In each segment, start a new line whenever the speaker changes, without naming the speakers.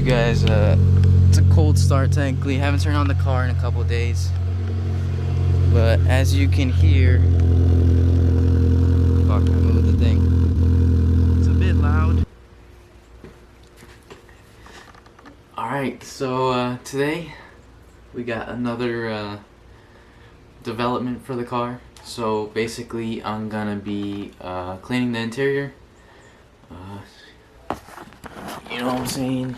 you guys, it's a cold start technically. Haven't turned on the car in a couple days. But as you can hear, fuck, I moved the thing. It's a bit loud. Alright, so today we got another development for the car. So basically I'm gonna be cleaning the interior. You know what I'm saying?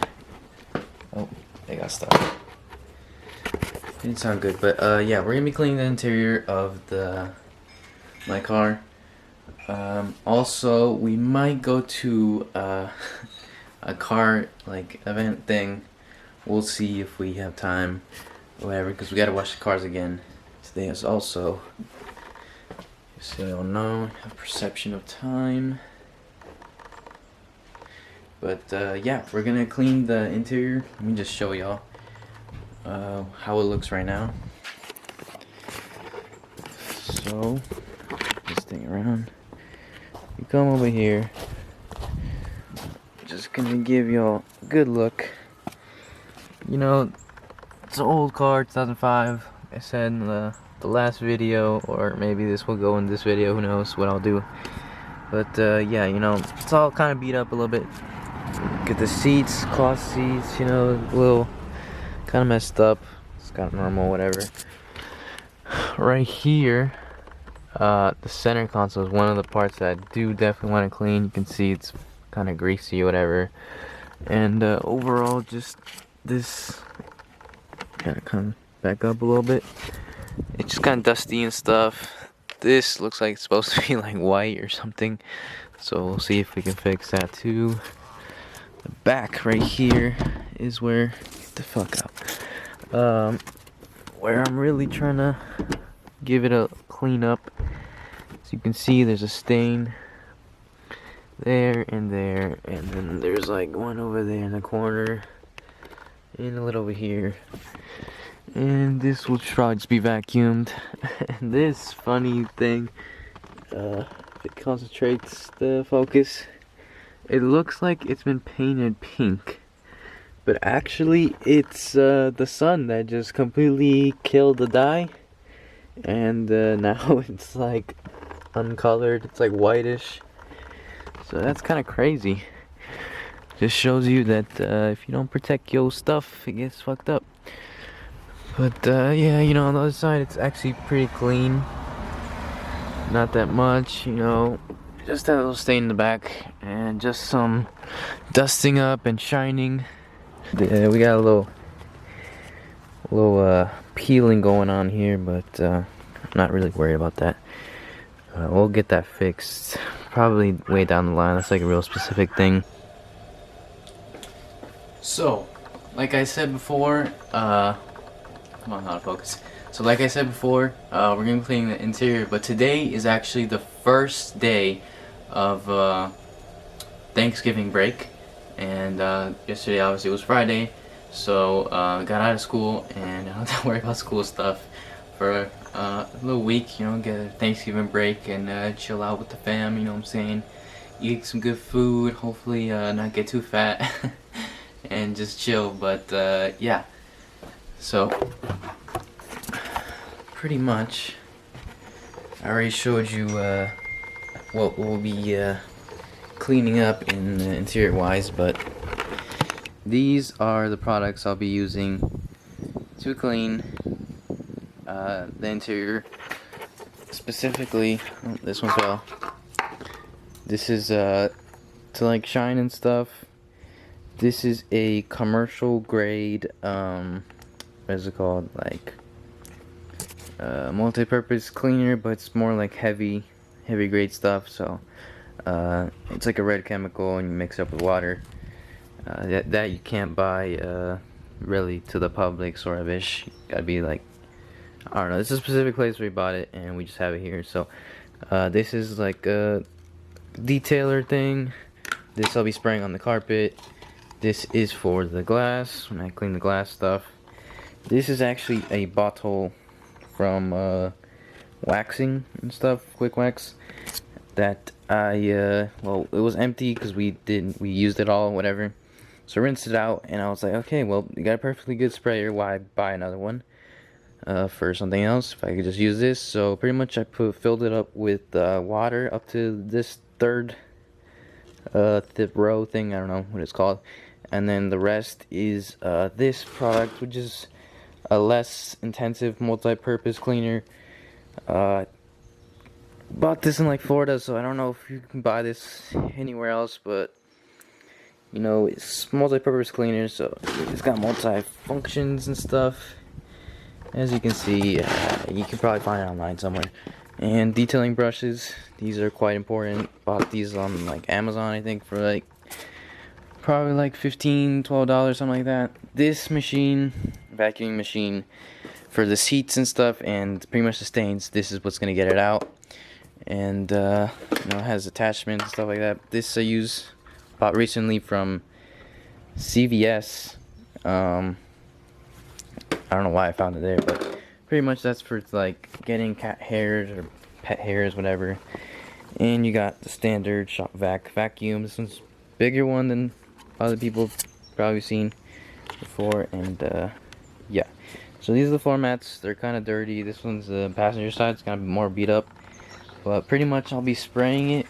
Oh, they got stuck. Didn't sound good, but yeah, we're gonna be cleaning the interior of my car. Also, we might go to a car like event thing. We'll see if we have time, or whatever, because we gotta wash the cars again. Today is also, just so you all know, have perception of time. But yeah, we're gonna clean the interior. Let me just show y'all how it looks right now. So, this thing around. You come over here. Just gonna give y'all a good look. You know, it's an old car, 2005. I said in the last video, or maybe this will go in this video. Who knows what I'll do. But yeah, you know, it's all kind of beat up a little bit. Get the seats, cloth seats, you know, a little kind of messed up. It's kind of normal, whatever. Right here, the center console is one of the parts that I do definitely want to clean. You can see it's kind of greasy, whatever. And overall, just this, gotta kind of back up a little bit. It's just kind of dusty and stuff. This looks like it's supposed to be like white or something, so we'll see if we can fix that too. The back right here is where, get the fuck out, where I'm really trying to give it a clean up. As you can see, there's a stain there, and then there's like one over there in the corner, and a little over here, and this will probably just be vacuumed. And this funny thing, if it concentrates the focus, it looks like it's been painted pink, but actually it's the sun that just completely killed the dye, and now it's like uncolored. It's like whitish, so that's kind of crazy. Just shows you that if you don't protect your stuff, it gets fucked up. But yeah, you know, on the other side it's actually pretty clean. Not that much, you know. Just that little stain in the back, and just some dusting up and shining. We got a little peeling going on here, but I'm not really worried about that. We'll get that fixed probably way down the line. That's like a real specific thing. So, like I said before, come on, how to focus. So like I said before, we're gonna be cleaning the interior, but today is actually the first day of Thanksgiving break, and yesterday obviously was Friday, so got out of school and I don't have to worry about school stuff for a little week, you know, get a Thanksgiving break and chill out with the fam, you know what I'm saying, eat some good food, hopefully not get too fat and just chill. But yeah, so pretty much I already showed you what we'll be cleaning up in interior wise, but these are the products I'll be using to clean the interior. Specifically, oh, this one fell. This is to like shine and stuff. This is a commercial grade what is it called, like multi-purpose cleaner, but it's more like heavy grade stuff. So it's like a red chemical, and you mix it up with water. That you can't buy really to the public, sort of ish. Gotta be like, I don't know, this is a specific place where we bought it, and we just have it here. So this is like a detailer thing. This I'll be spraying on the carpet. This is for the glass, when I clean the glass stuff. This is actually a bottle from waxing and stuff, quick wax, that I well, it was empty because we used it all, whatever. So I rinsed it out, and I was like, okay, well, you got a perfectly good sprayer, why buy another one for something else if I could just use this? So pretty much I filled it up with water up to this third tip row thing, I don't know what it's called, and then the rest is this product, which is a less intensive multi-purpose cleaner. Bought this in like Florida, so I don't know if you can buy this anywhere else, but you know, it's multi-purpose cleaner, so it's got multi-functions and stuff. As you can see, you can probably find it online somewhere. And detailing brushes, these are quite important. Bought these on like Amazon, I think, for like probably like $15-12, something like that. This machine, vacuuming machine, for the seats and stuff, and pretty much the stains, this is what's gonna get it out. And you know, it has attachments and stuff like that. This I bought recently from CVS. I don't know why I found it there, but pretty much that's for like getting cat hairs or pet hairs, whatever. And you got the standard shop vacuum. This one's bigger one than other people probably seen before. And yeah, so these are the floor mats. They're kind of dirty. This one's the passenger side. It's kind of more beat up, but pretty much I'll be spraying it.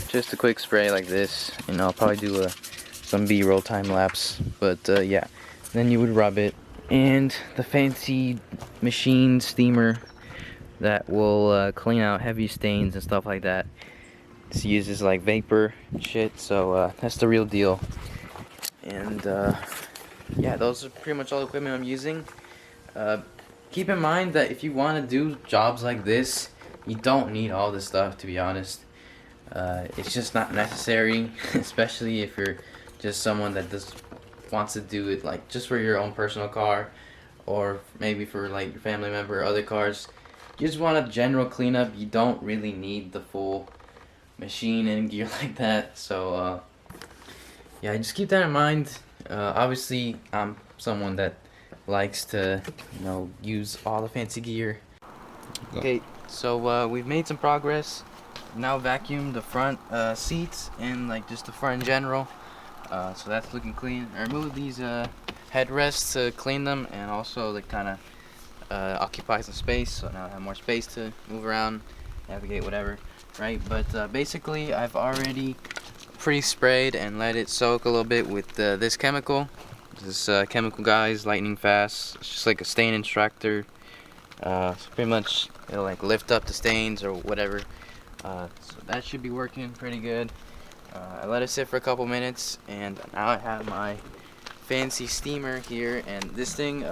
Just a quick spray like this, and I'll probably do some B-roll time lapse. But yeah, then you would rub it, and the fancy machine steamer that will clean out heavy stains and stuff like that. This uses like vapor and shit, so that's the real deal. And yeah, those are pretty much all the equipment I'm using. Keep in mind that if you want to do jobs like this, you don't need all this stuff, to be honest. It's just not necessary, especially if you're just someone that just wants to do it like just for your own personal car, or maybe for like your family member or other cars. You just want a general cleanup. You don't really need the full machine and gear like that. So yeah, just keep that in mind. Obviously, I'm someone that likes to, you know, use all the fancy gear. Okay, so we've made some progress. Now vacuum the front seats and like just the front in general, so that's looking clean. I removed these headrests to clean them, and also they kind of occupy some space, so now I have more space to move around, navigate, whatever, right? But basically I've already pre-sprayed and let it soak a little bit with this chemical. This chemical, guys, lightning fast. It's just like a stain extractor. So pretty much it'll like lift up the stains or whatever. So that should be working pretty good. I let it sit for a couple minutes, and now I have my fancy steamer here. And this thing,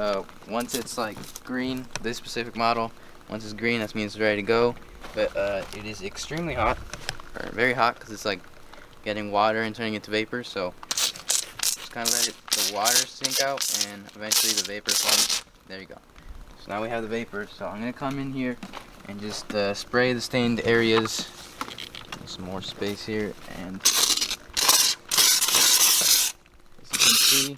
once it's like green, this specific model, once it's green, that means it's ready to go. But it is extremely hot, or very hot, because it's like getting water and turning into vapor. So just kind of let the water sink out, and eventually the vapor forms. There you go. So now we have the vapor. So I'm gonna come in here and just spray the stained areas. Some more space here, and as you can see,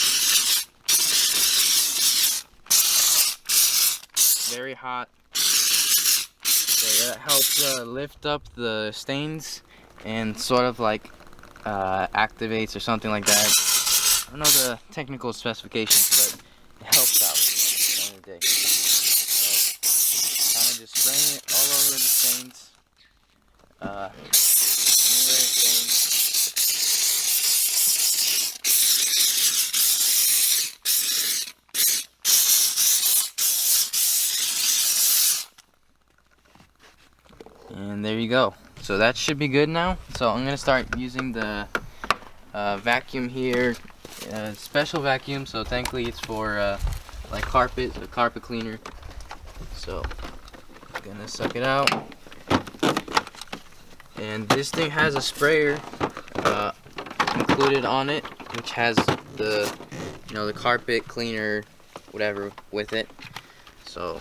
very hot. So that helps lift up the stains and sort of like activates or something like that. I don't know the technical specifications, but it helps out at the end of the day. So kind of just spraying it all over the stains. And there you go. So that should be good now. So I'm gonna start using the vacuum here, special vacuum. So thankfully it's for like carpet, a carpet cleaner. So I'm gonna suck it out. And this thing has a sprayer included on it, which has the, you know, the carpet cleaner, whatever, with it. So,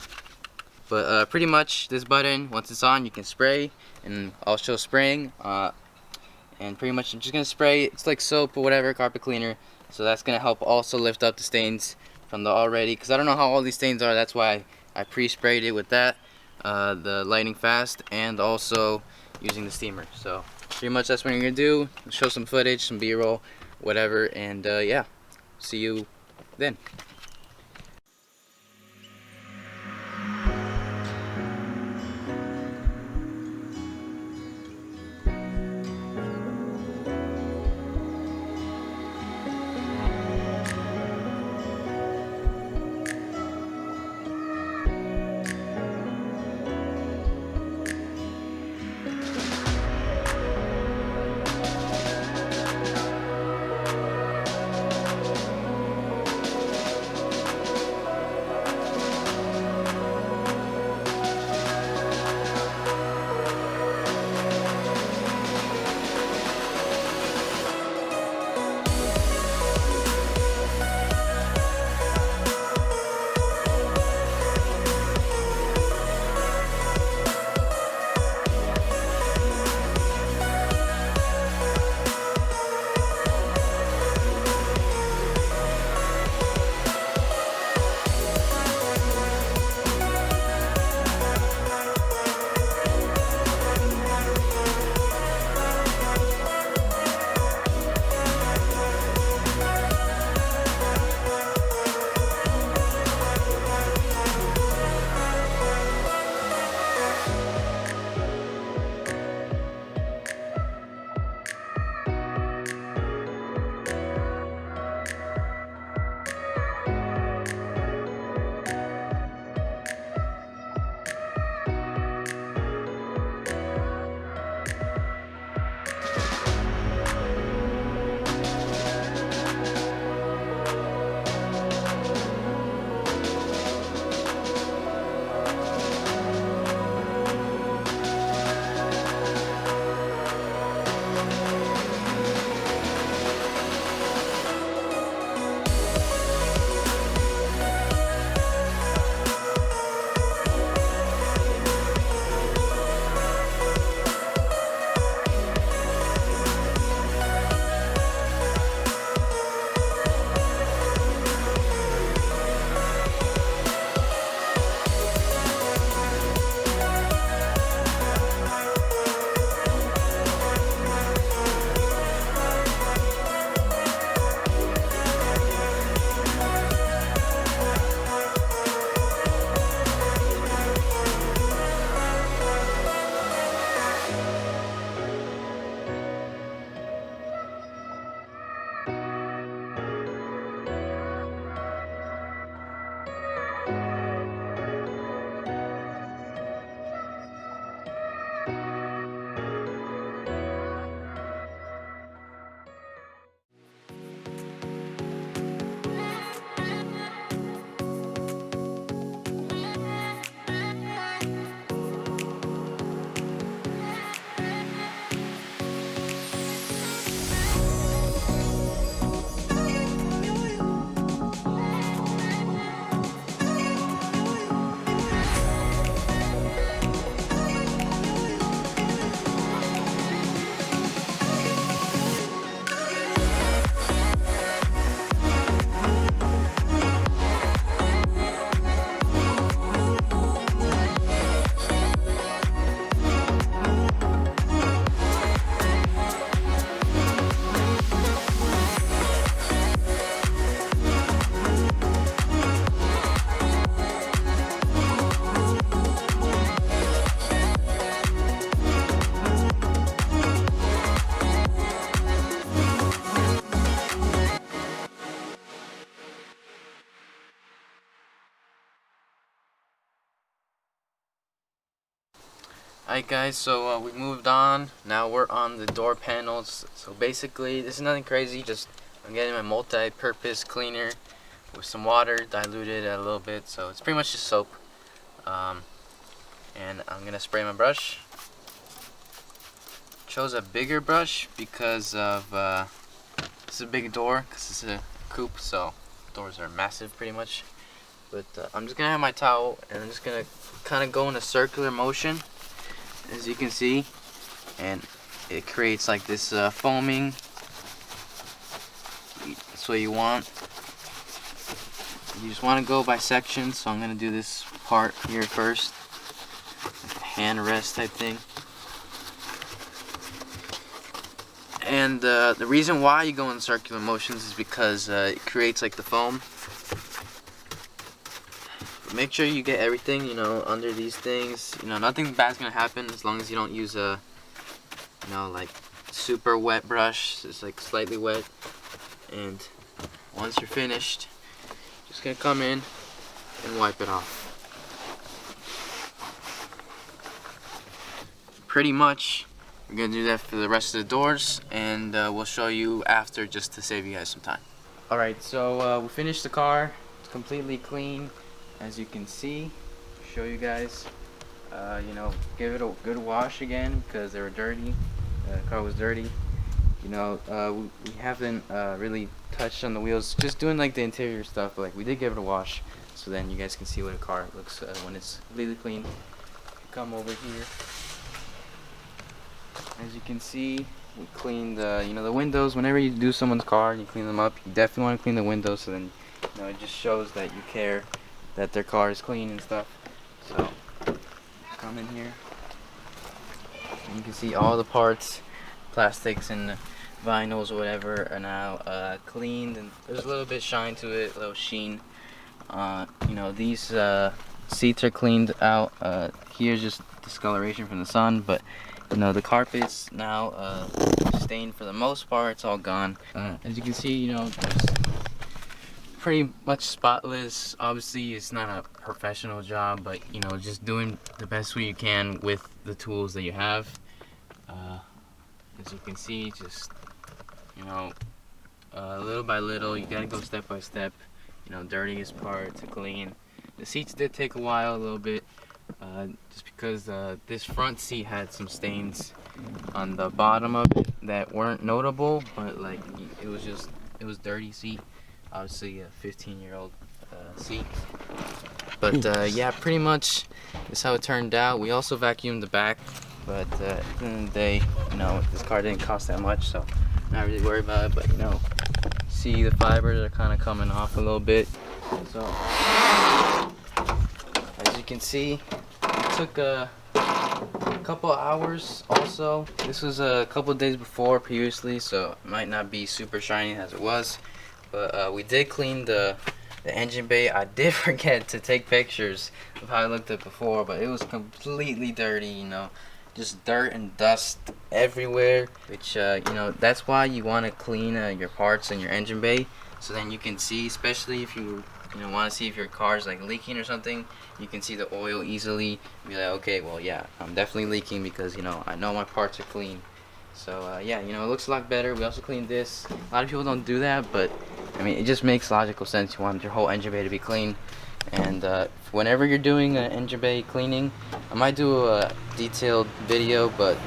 but pretty much this button, once it's on, you can spray, and I'll show spraying. And pretty much I'm just gonna spray. It's like soap or whatever, carpet cleaner. So that's gonna help also lift up the stains from the already, because I don't know how all these stains are. That's why I pre-sprayed it with that, the Lightning Fast, and also using the steamer. So pretty much that's what you're gonna do. Show some footage, some B-roll, whatever, and yeah, see you then. Alright guys, so we moved on. Now we're on the door panels. So basically, this is nothing crazy, just I'm getting my multi-purpose cleaner with some water, diluted a little bit, so it's pretty much just soap. And I'm gonna spray my brush. Chose a bigger brush because of this is a big door, because it's a coupe, so doors are massive pretty much. But I'm just gonna have my towel and I'm just gonna kind of go in a circular motion, as you can see, and it creates like this foaming. That's what you want. you just want to go by sections, so I'm going to do this part here first. Hand rest type thing. And the reason why you go in circular motions is because it creates like the foam. Make sure you get everything, you know, under these things. You know, nothing bad's gonna happen as long as you don't use a, you know, like super wet brush. It's like slightly wet. And once you're finished, just gonna come in and wipe it off. Pretty much, we're gonna do that for the rest of the doors, and we'll show you after just to save you guys some time. Alright, so we finished the car. It's completely clean, as you can see. Show you guys. You know, give it a good wash again because they were dirty. The car was dirty. You know, we haven't really touched on the wheels, just doing like the interior stuff, but like we did give it a wash, so then you guys can see what a car looks when it's completely clean. Come over here. As you can see, we cleaned you know, the windows. Whenever you do someone's car and you clean them up, you definitely want to clean the windows, so then, you know, it just shows that you care that their car is clean and stuff. So come in here and you can see all the parts, plastics and vinyls or whatever are now cleaned, and there's a little bit shine to it, a little sheen. You know, these seats are cleaned out. Here's just discoloration from the sun, but you know, the carpet's now stained for the most part. It's all gone. As you can see, you know, it's pretty much spotless. Obviously, it's not a professional job, but you know, just doing the best way you can with the tools that you have. As you can see, just, you know, little by little, you gotta go step by step. You know, dirtiest part to clean. The seats did take a while, a little bit. Just because this front seat had some stains on the bottom of it that weren't notable, but like it was dirty seat, obviously a 15-year-old seat. But yeah, pretty much that's how it turned out. We also vacuumed the back, but at the end of the day, you know, this car didn't cost that much, so not really worried about it. But you know, see the fibers are kind of coming off a little bit, so as you can see, it took a couple hours also. This was a couple of days before previously, so it might not be super shiny as it was. But we did clean the engine bay. I did forget to take pictures of how it looked at before, but it was completely dirty, you know. Just dirt and dust everywhere, which, you know, that's why you want to clean your parts and your engine bay, so then you can see, especially if you know, want to see if your car's like leaking or something, you can see the oil easily and be like, okay, well, yeah, I'm definitely leaking because, you know, I know my parts are clean. So yeah, you know, it looks a lot better. We also cleaned this. A lot of people don't do that, but I mean, it just makes logical sense. You want your whole engine bay to be clean. And whenever you're doing an engine bay cleaning, I might do a detailed video, but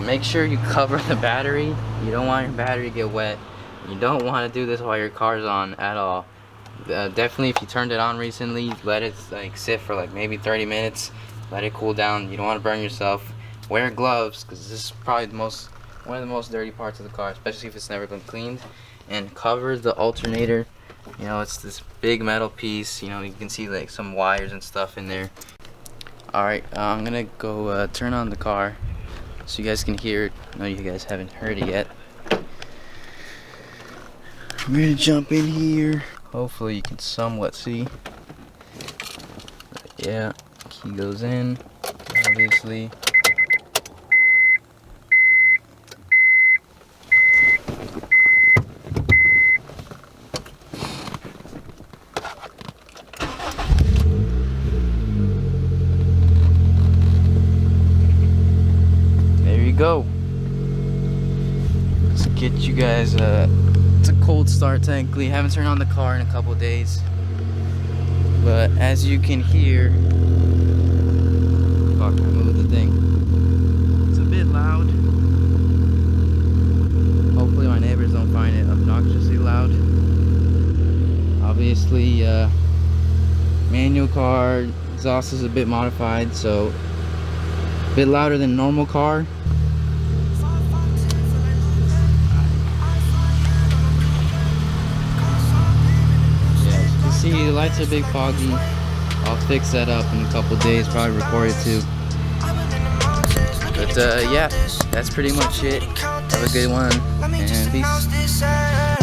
make sure you cover the battery. You don't want your battery to get wet. You don't want to do this while your car's on at all. Definitely, if you turned it on recently, let it like sit for like maybe 30 minutes. Let it cool down. You don't want to burn yourself. Wear gloves, because this is probably one of the most dirty parts of the car, especially if it's never been cleaned. And cover the alternator. You know, it's this big metal piece. You know, you can see like some wires and stuff in there. Alright, I'm gonna go turn on the car so you guys can hear it. I know you guys haven't heard it yet. I'm gonna jump in here. Hopefully you can somewhat see. But yeah, key goes in, obviously. There you go. Let's get you guys it's a cold start technically. Haven't turned on the car in a couple days, but as you can hear, fuck, I moved the thing. It's a bit loud. Hopefully my neighbors don't find it obnoxiously loud. Obviously, manual car, exhaust is a bit modified, so a bit louder than normal car. See, the lights are a bit foggy. I'll fix that up in a couple days, probably record it too. But yeah, that's pretty much it. Have a good one, and peace.